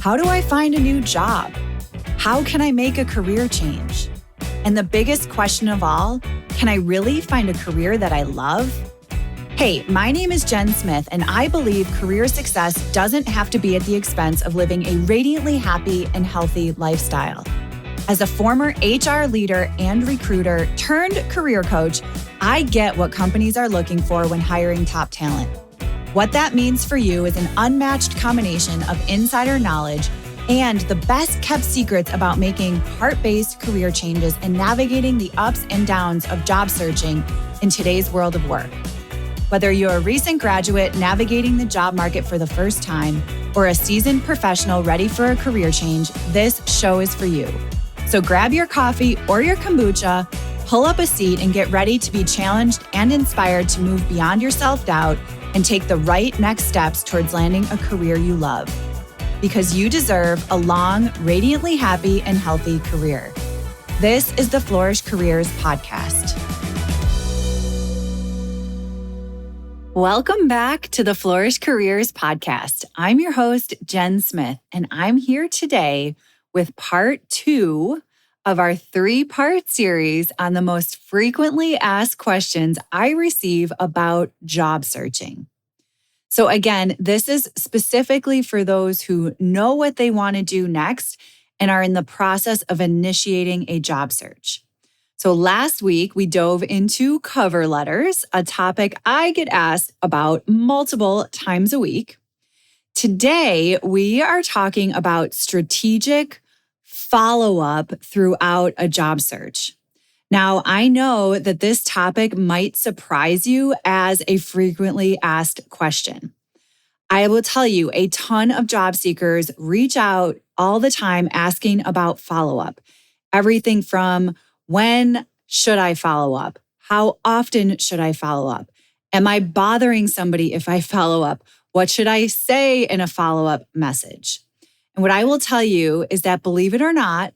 How do I find a new job? How can I make a career change? And the biggest question of all, can I really find a career that I love? Hey, my name is Jen Smith, and I believe career success doesn't have to be at the expense of living a radiantly happy and healthy lifestyle. As a former HR leader and recruiter turned career coach, I get what companies are looking for when hiring top talent. What that means for you is an unmatched combination of insider knowledge and the best kept secrets about making heart-based career changes and navigating the ups and downs of job searching in today's world of work. Whether you're a recent graduate navigating the job market for the first time or a seasoned professional ready for a career change, this show is for you. So grab your coffee or your kombucha, pull up a seat, and get ready to be challenged and inspired to move beyond your self-doubt and take the right next steps towards landing a career you love. Because you deserve a long, radiantly happy and healthy career. This is the Flourish Careers Podcast. Welcome back to the Flourish Careers Podcast. I'm your host, Jen Smith, and I'm here today with part 2 of our 3-part series on the most frequently asked questions I receive about job searching. So again, this is specifically for those who know what they want to do next and are in the process of initiating a job search. So last week, we dove into cover letters, a topic I get asked about multiple times a week. Today, we are talking about strategic follow-up throughout a job search. Now, I know that this topic might surprise you as a frequently asked question. I will tell you, a ton of job seekers reach out all the time asking about follow-up. Everything from when should I follow up? How often should I follow up? Am I bothering somebody if I follow up? What should I say in a follow-up message? And what I will tell you is that, believe it or not,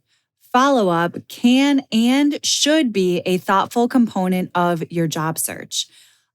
follow-up can and should be a thoughtful component of your job search.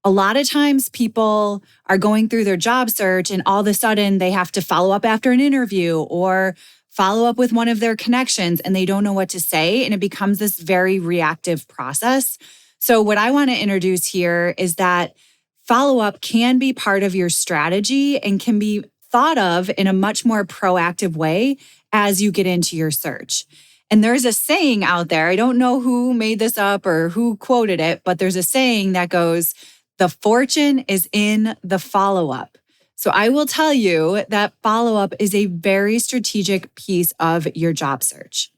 A lot of times people are going through their job search and all of a sudden they have to follow up after an interview or follow up with one of their connections and they don't know what to say, and it becomes this very reactive process. So what I want to introduce here is that follow-up can be part of your strategy and can be thought of in a much more proactive way as you get into your search. And there's a saying out there, I don't know who made this up or who quoted it, but there's a saying that goes, "The fortune is in the follow-up." So I will tell you that follow-up is a very strategic piece of your job search.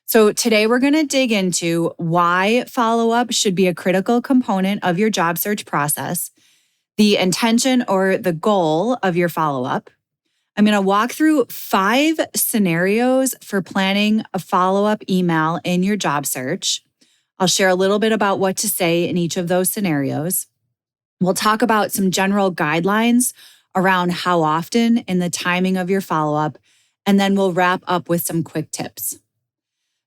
So today we're going to dig into why follow-up should be a critical component of your job search process, the intention or the goal of your follow-up. I'm going to walk through 5 scenarios for planning a follow-up email in your job search. I'll share a little bit about what to say in each of those scenarios. We'll talk about some general guidelines around how often and the timing of your follow-up, and then we'll wrap up with some quick tips.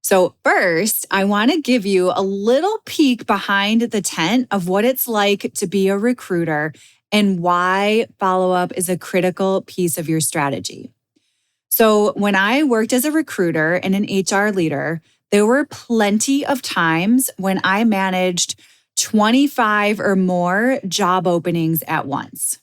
So first, I want to give you a little peek behind the tent of what it's like to be a recruiter and why follow-up is a critical piece of your strategy. So when I worked as a recruiter and an HR leader, there were plenty of times when I managed 25 or more job openings at once.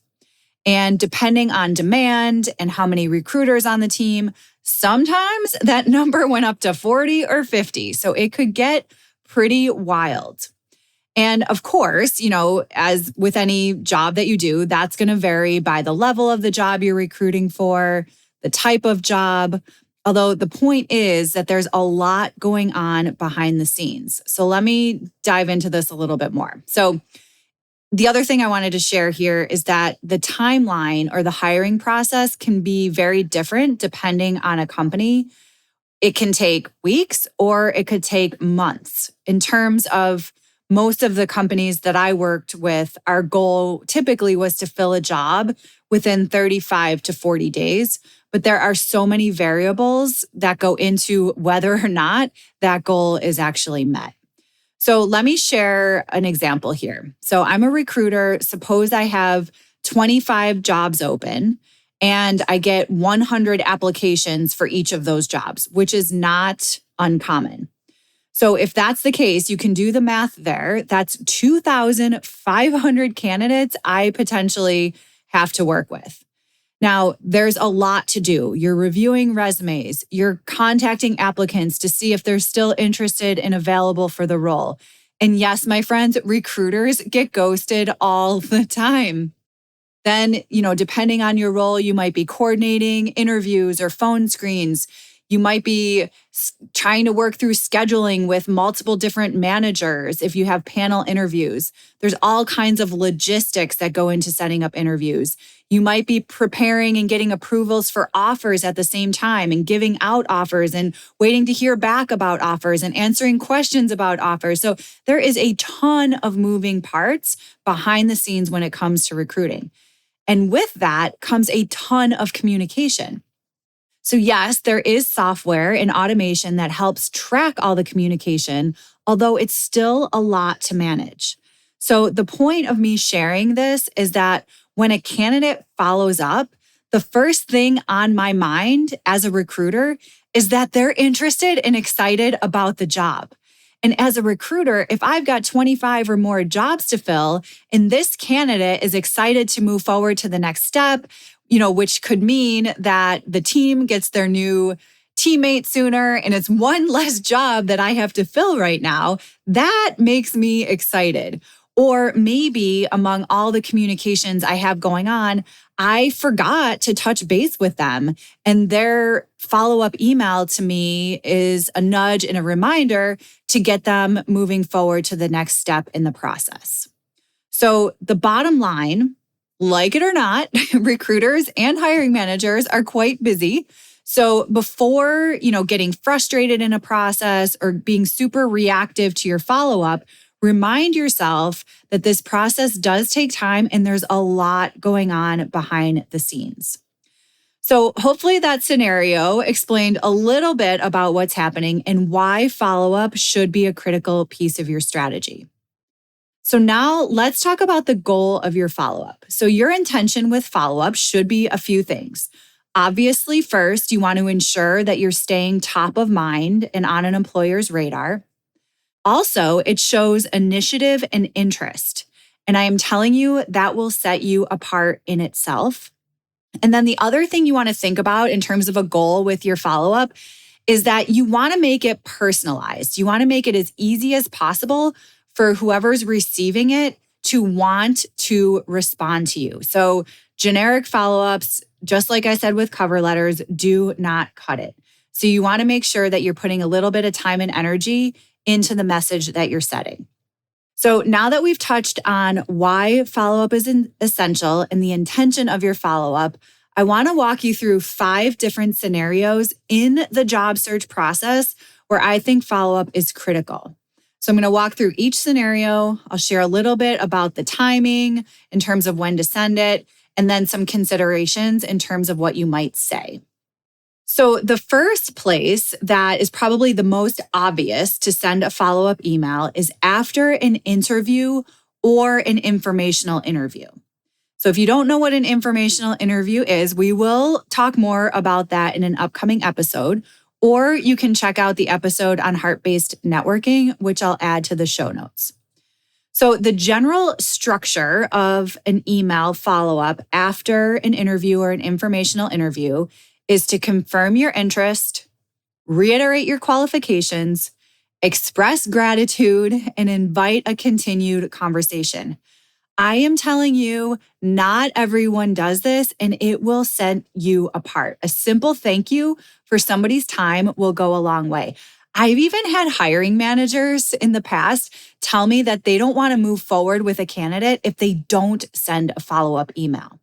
And depending on demand and how many recruiters on the team, sometimes that number went up to 40 or 50. So it could get pretty wild. And of course, as with any job that you do, that's going to vary by the level of the job you're recruiting for, the type of job. Although the point is that there's a lot going on behind the scenes. So let me dive into this a little bit more. So the other thing I wanted to share here is that the timeline or the hiring process can be very different depending on a company. It can take weeks or it could take months. In terms of most of the companies that I worked with, our goal typically was to fill a job within 35 to 40 days. But there are so many variables that go into whether or not that goal is actually met. So let me share an example here. So I'm a recruiter. Suppose I have 25 jobs open and I get 100 applications for each of those jobs, which is not uncommon. So if that's the case, you can do the math there. That's 2,500 candidates I potentially have to work with. Now, there's a lot to do. You're reviewing resumes, you're contacting applicants to see if they're still interested and available for the role. And yes, my friends, recruiters get ghosted all the time. Then, depending on your role, you might be coordinating interviews or phone screens. You might be trying to work through scheduling with multiple different managers if you have panel interviews. There's all kinds of logistics that go into setting up interviews. You might be preparing and getting approvals for offers at the same time and giving out offers and waiting to hear back about offers and answering questions about offers. So there is a ton of moving parts behind the scenes when it comes to recruiting. And with that comes a ton of communication. So yes, there is software and automation that helps track all the communication, although it's still a lot to manage. So the point of me sharing this is that when a candidate follows up, the first thing on my mind as a recruiter is that they're interested and excited about the job. And as a recruiter, if I've got 25 or more jobs to fill and this candidate is excited to move forward to the next step, which could mean that the team gets their new teammate sooner and it's one less job that I have to fill right now, that makes me excited. Or maybe among all the communications I have going on, I forgot to touch base with them and their follow-up email to me is a nudge and a reminder to get them moving forward to the next step in the process. So the bottom line, like it or not, recruiters and hiring managers are quite busy. So before, getting frustrated in a process or being super reactive to your follow-up, remind yourself that this process does take time and there's a lot going on behind the scenes. So hopefully that scenario explained a little bit about what's happening and why follow-up should be a critical piece of your strategy. So now let's talk about the goal of your follow-up. So your intention with follow-up should be a few things. Obviously, first, you want to ensure that you're staying top of mind and on an employer's radar. Also, it shows initiative and interest. And I am telling you that will set you apart in itself. And then the other thing you want to think about in terms of a goal with your follow-up is that you want to make it personalized. You want to make it as easy as possible for whoever's receiving it to want to respond to you. So generic follow-ups, just like I said with cover letters, do not cut it. So you want to make sure that you're putting a little bit of time and energy into the message that you're setting. So now that we've touched on why follow-up is essential and the intention of your follow-up, I want to walk you through 5 different scenarios in the job search process where I think follow-up is critical. So I'm going to walk through each scenario. I'll share a little bit about the timing in terms of when to send it, and then some considerations in terms of what you might say. So the first place that is probably the most obvious to send a follow-up email is after an interview or an informational interview. So if you don't know what an informational interview is, we will talk more about that in an upcoming episode, or you can check out the episode on heart-based networking, which I'll add to the show notes. So the general structure of an email follow-up after an interview or an informational interview is to confirm your interest, reiterate your qualifications, express gratitude, and invite a continued conversation. I am telling you, not everyone does this, and it will set you apart. A simple thank you for somebody's time will go a long way. I've even had hiring managers in the past tell me that they don't want to move forward with a candidate if they don't send a follow-up email.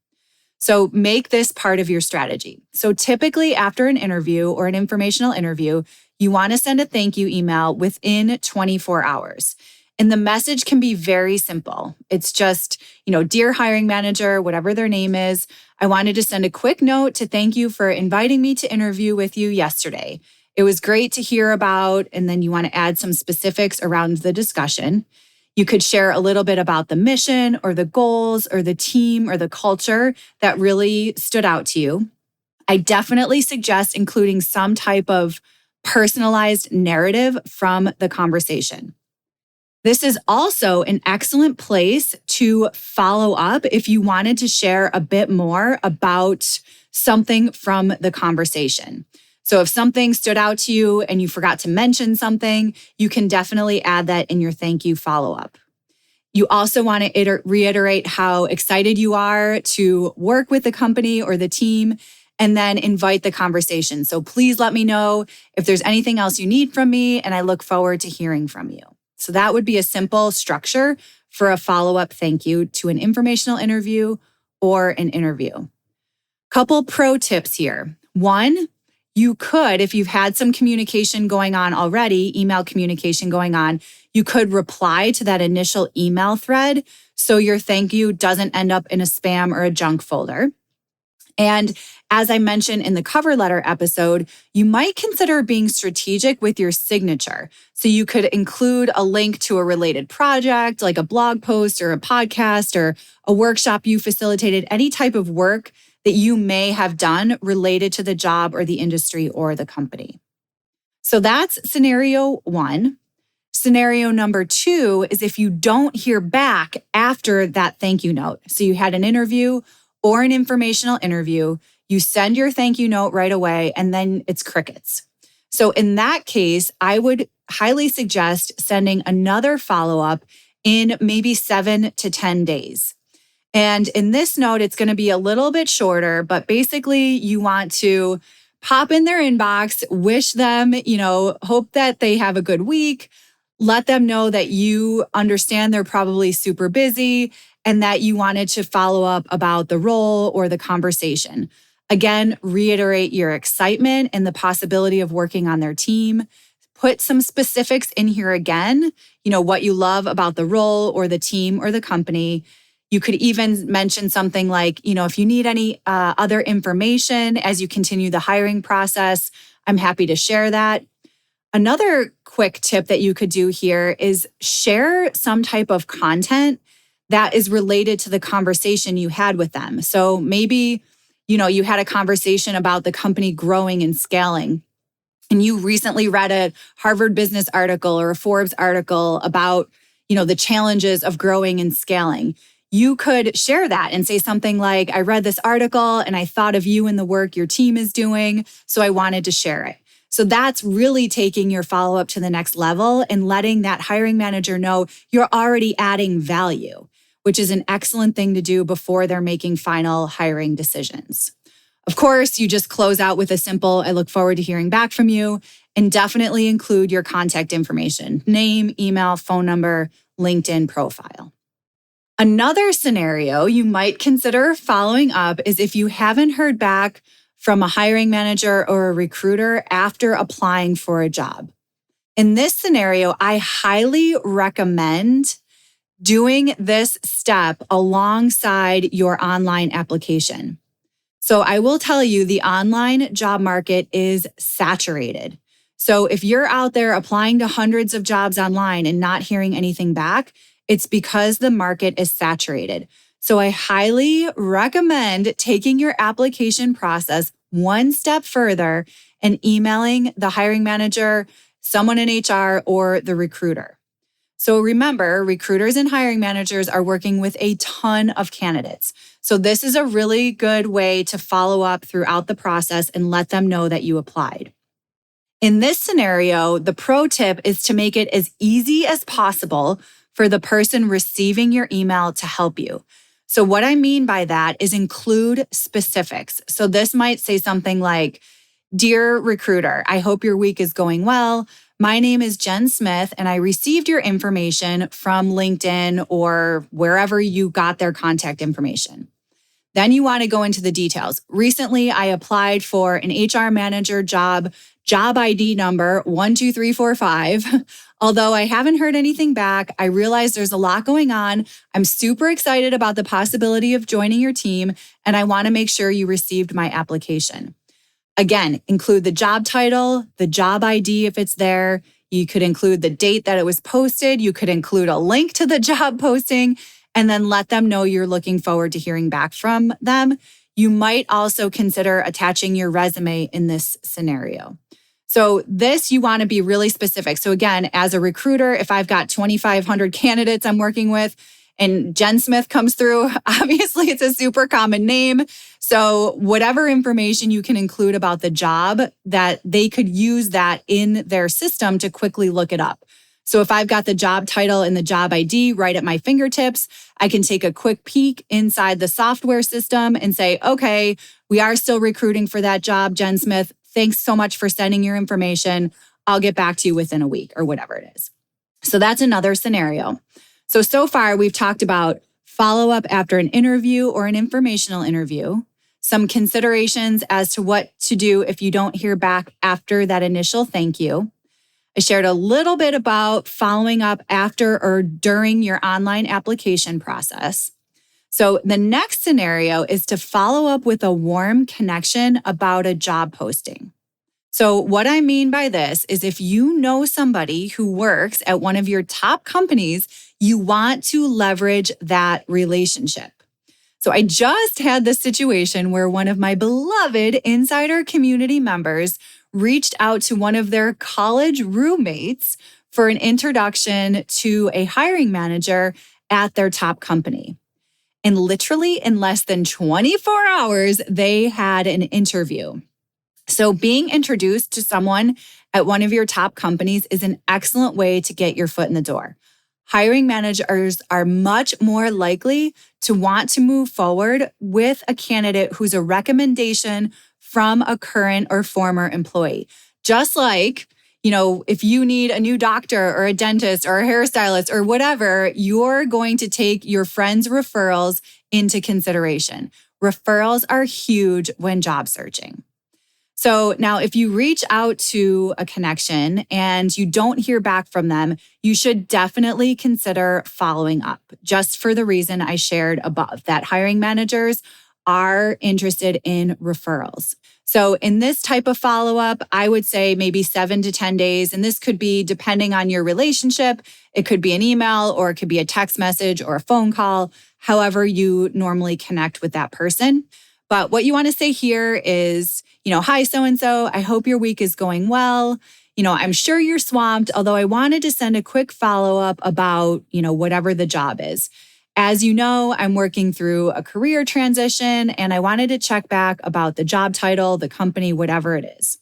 So make this part of your strategy. So typically after an interview or an informational interview, you want to send a thank you email within 24 hours. And the message can be very simple. It's just, dear hiring manager, whatever their name is, I wanted to send a quick note to thank you for inviting me to interview with you yesterday. It was great to hear about, and then you want to add some specifics around the discussion. You could share a little bit about the mission or the goals or the team or the culture that really stood out to you. I definitely suggest including some type of personalized narrative from the conversation. This is also an excellent place to follow up if you wanted to share a bit more about something from the conversation. So if something stood out to you and you forgot to mention something, you can definitely add that in your thank you follow-up. You also want to reiterate how excited you are to work with the company or the team, and then invite the conversation. So please let me know if there's anything else you need from me, and I look forward to hearing from you. So that would be a simple structure for a follow-up thank you to an informational interview or an interview. Couple pro tips here. One, you could, if you've had some communication going on already, email communication going on, you could reply to that initial email thread so your thank you doesn't end up in a spam or a junk folder. And as I mentioned in the cover letter episode, you might consider being strategic with your signature. So you could include a link to a related project, like a blog post or a podcast or a workshop you facilitated, any type of work that you may have done related to the job or the industry or the company. So that's scenario one. Scenario number two is if you don't hear back after that thank you note. So you had an interview or an informational interview, you send your thank you note right away, and then it's crickets. So in that case, I would highly suggest sending another follow-up in maybe 7 to 10 days. And in this note, it's going to be a little bit shorter, but basically you want to pop in their inbox, wish them, hope that they have a good week, let them know that you understand they're probably super busy and that you wanted to follow up about the role or the conversation. Again, reiterate your excitement and the possibility of working on their team. Put some specifics in here again, what you love about the role or the team or the company. You could even mention something like, if you need any other information as you continue the hiring process, I'm happy to share that. Another quick tip that you could do here is share some type of content that is related to the conversation you had with them. So maybe, you had a conversation about the company growing and scaling, and you recently read a Harvard Business article or a Forbes article about, the challenges of growing and scaling. You could share that and say something like, I read this article and I thought of you and the work your team is doing, so I wanted to share it. So that's really taking your follow-up to the next level and letting that hiring manager know you're already adding value, which is an excellent thing to do before they're making final hiring decisions. Of course, you just close out with a simple, I look forward to hearing back from you, and definitely include your contact information, name, email, phone number, LinkedIn profile. Another scenario you might consider following up is if you haven't heard back from a hiring manager or a recruiter after applying for a job. In this scenario, I highly recommend doing this step alongside your online application. So I will tell you, the online job market is saturated. So if you're out there applying to hundreds of jobs online and not hearing anything back, it's because the market is saturated. So I highly recommend taking your application process one step further and emailing the hiring manager, someone in HR, or the recruiter. So remember, recruiters and hiring managers are working with a ton of candidates. So this is a really good way to follow up throughout the process and let them know that you applied. In this scenario, the pro tip is to make it as easy as possible for the person receiving your email to help you. So what I mean by that is include specifics. So this might say something like, Dear recruiter, I hope your week is going well. My name is Jen Smith, and I received your information from LinkedIn or wherever you got their contact information. Then you want to go into the details. Recently, I applied for an HR manager job ID number 12345. Although I haven't heard anything back, I realize there's a lot going on. I'm super excited about the possibility of joining your team, and I want to make sure you received my application. Again, include the job title, the job ID if it's there. You could include the date that it was posted. You could include a link to the job posting and then let them know you're looking forward to hearing back from them. You might also consider attaching your resume in this scenario. So this, you want to be really specific. So again, as a recruiter, if I've got 2,500 candidates I'm working with and Jen Smith comes through, obviously it's a super common name. So whatever information you can include about the job, that they could use that in their system to quickly look it up. So if I've got the job title and the job ID right at my fingertips, I can take a quick peek inside the software system and say, okay, we are still recruiting for that job, Jen Smith. Thanks so much for sending your information. I'll get back to you within a week or whatever it is. So that's another scenario. So far we've talked about follow-up after an interview or an informational interview, some considerations as to what to do if you don't hear back after that initial thank you. I shared a little bit about following up after or during your online application process. So the next scenario is to follow up with a warm connection about a job posting. So what I mean by this is if you know somebody who works at one of your top companies, you want to leverage that relationship. So I just had this situation where one of my beloved insider community members reached out to one of their college roommates for an introduction to a hiring manager at their top company. And literally in less than 24 hours, they had an interview. So being introduced to someone at one of your top companies is an excellent way to get your foot in the door. Hiring managers are much more likely to want to move forward with a candidate who's a recommendation from a current or former employee. Just like, if you need a new doctor or a dentist or a hairstylist or whatever, you're going to take your friends' referrals into consideration. Referrals are huge when job searching. So now if you reach out to a connection and you don't hear back from them, you should definitely consider following up, just for the reason I shared above, that hiring managers are interested in referrals. So in this type of follow-up, I would say maybe 7 to 10 days. And this could be depending on your relationship. It could be an email or it could be a text message or a phone call, however you normally connect with that person. But what you want to say here is, hi, so-and-so, I hope your week is going well. I'm sure you're swamped, although I wanted to send a quick follow-up about, whatever the job is. As you know, I'm working through a career transition and I wanted to check back about the job title, the company, whatever it is.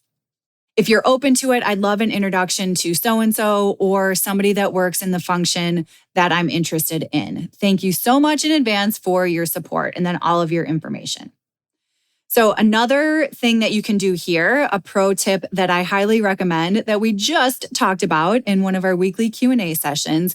If you're open to it, I'd love an introduction to so-and-so or somebody that works in the function that I'm interested in. Thank you so much in advance for your support and then all of your information. So another thing that you can do here, a pro tip that I highly recommend that we just talked about in one of our weekly Q&A sessions,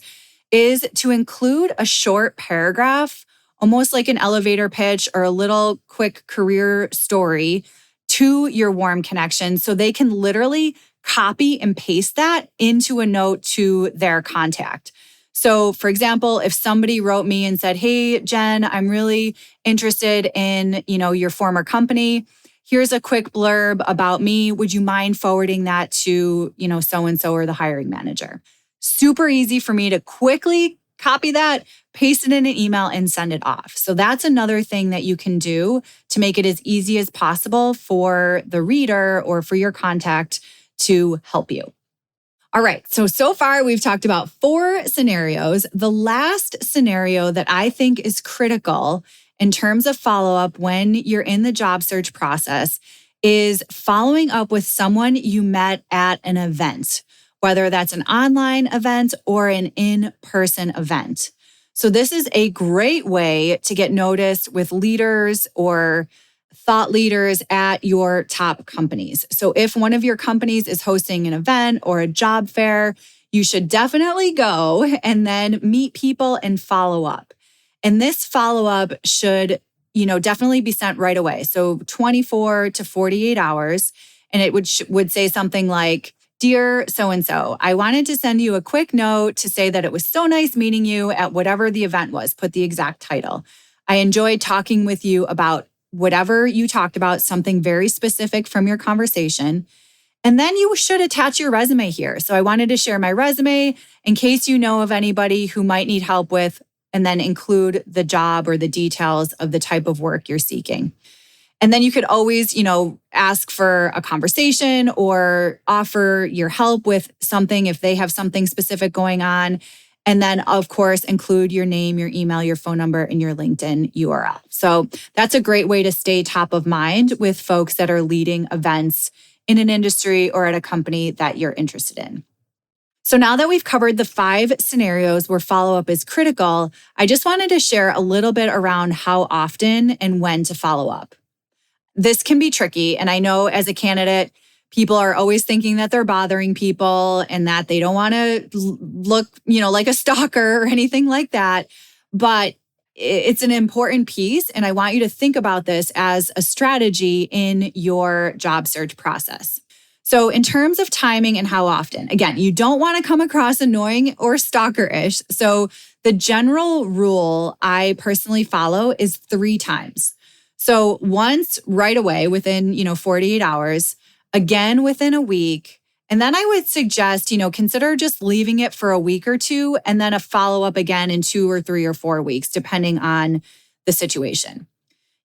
is to include a short paragraph, almost like an elevator pitch or a little quick career story to your warm connection so they can literally copy and paste that into a note to their contact. So for example, if somebody wrote me and said, hey, Jen, I'm really interested in, your former company. Here's a quick blurb about me. Would you mind forwarding that to, so-and-so or the hiring manager? Super easy for me to quickly copy that, paste it in an email and send it off. So that's another thing that you can do to make it as easy as possible for the reader or for your contact to help you. All right, so far we've talked about 4 scenarios. The last scenario that I think is critical in terms of follow-up when you're in the job search process is following up with someone you met at an event, whether that's an online event or an in-person event. So this is a great way to get noticed with leaders or thought leaders at your top companies. So if one of your companies is hosting an event or a job fair, you should definitely go and then meet people and follow up. And this follow-up should, definitely be sent right away. So 24 to 48 hours. And it would say something like, Dear so-and-so, I wanted to send you a quick note to say that it was so nice meeting you at whatever the event was. Put the exact title. I enjoyed talking with you about whatever you talked about, something very specific from your conversation. And then you should attach your resume here. So I wanted to share my resume in case you know of anybody who might need help with, and then include the job or the details of the type of work you're seeking. And then you could always, ask for a conversation or offer your help with something if they have something specific going on. And then, of course, include your name, your email, your phone number, and your LinkedIn URL. So that's a great way to stay top of mind with folks that are leading events in an industry or at a company that you're interested in. So now that we've covered the 5 scenarios where follow-up is critical, I just wanted to share a little bit around how often and when to follow up. This can be tricky. And I know as a candidate, people are always thinking that they're bothering people and that they don't want to look, like a stalker or anything like that. But it's an important piece. And I want you to think about this as a strategy in your job search process. So in terms of timing and how often, again, you don't want to come across annoying or stalker-ish. So the general rule I personally follow is 3 times. So once right away within, 48 hours, again within a week. And then I would suggest, consider just leaving it for a week or 2 and then a follow-up again in 2 or 3 or 4 weeks, depending on the situation.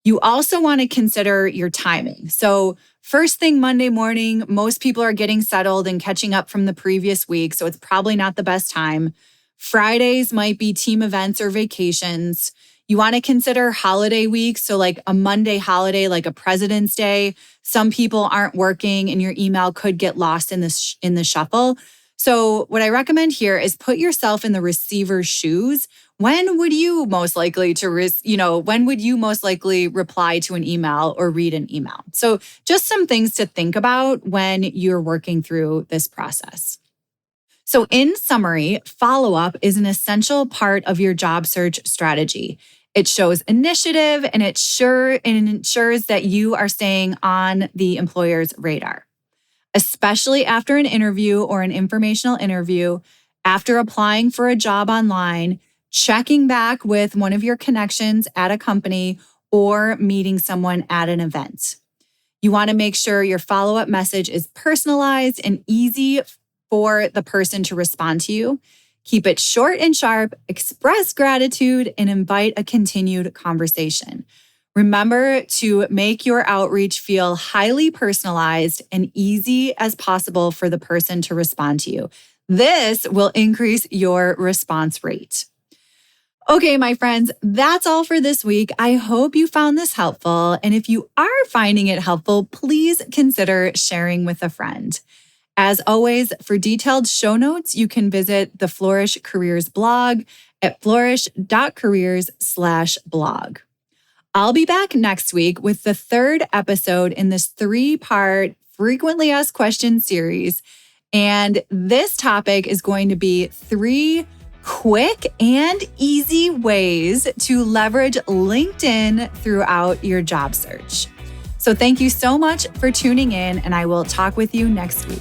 You also want to consider your timing. So first thing Monday morning, most people are getting settled and catching up from the previous week. So it's probably not the best time. Fridays might be team events or vacations. You want to consider holiday weeks. So like a Monday holiday, like a President's Day, some people aren't working and your email could get lost in the shuffle. So what I recommend here is put yourself in the receiver's shoes. When would you most likely when would you most likely reply to an email or read an email? So just some things to think about when you're working through this process. So in summary, follow-up is an essential part of your job search strategy. It shows initiative and it ensures that you are staying on the employer's radar, especially after an interview or an informational interview, after applying for a job online, checking back with one of your connections at a company, or meeting someone at an event. You want to make sure your follow-up message is personalized and easy for the person to respond to you. Keep it short and sharp, express gratitude, and invite a continued conversation. Remember to make your outreach feel highly personalized and easy as possible for the person to respond to you. This will increase your response rate. Okay, my friends, that's all for this week. I hope you found this helpful. And if you are finding it helpful, please consider sharing with a friend. As always, for detailed show notes, you can visit the Flourish Careers blog at flourish.careers/blog. I'll be back next week with the 3rd episode in this 3-part frequently asked questions series. And this topic is going to be 3 quick and easy ways to leverage LinkedIn throughout your job search. So thank you so much for tuning in, and I will talk with you next week.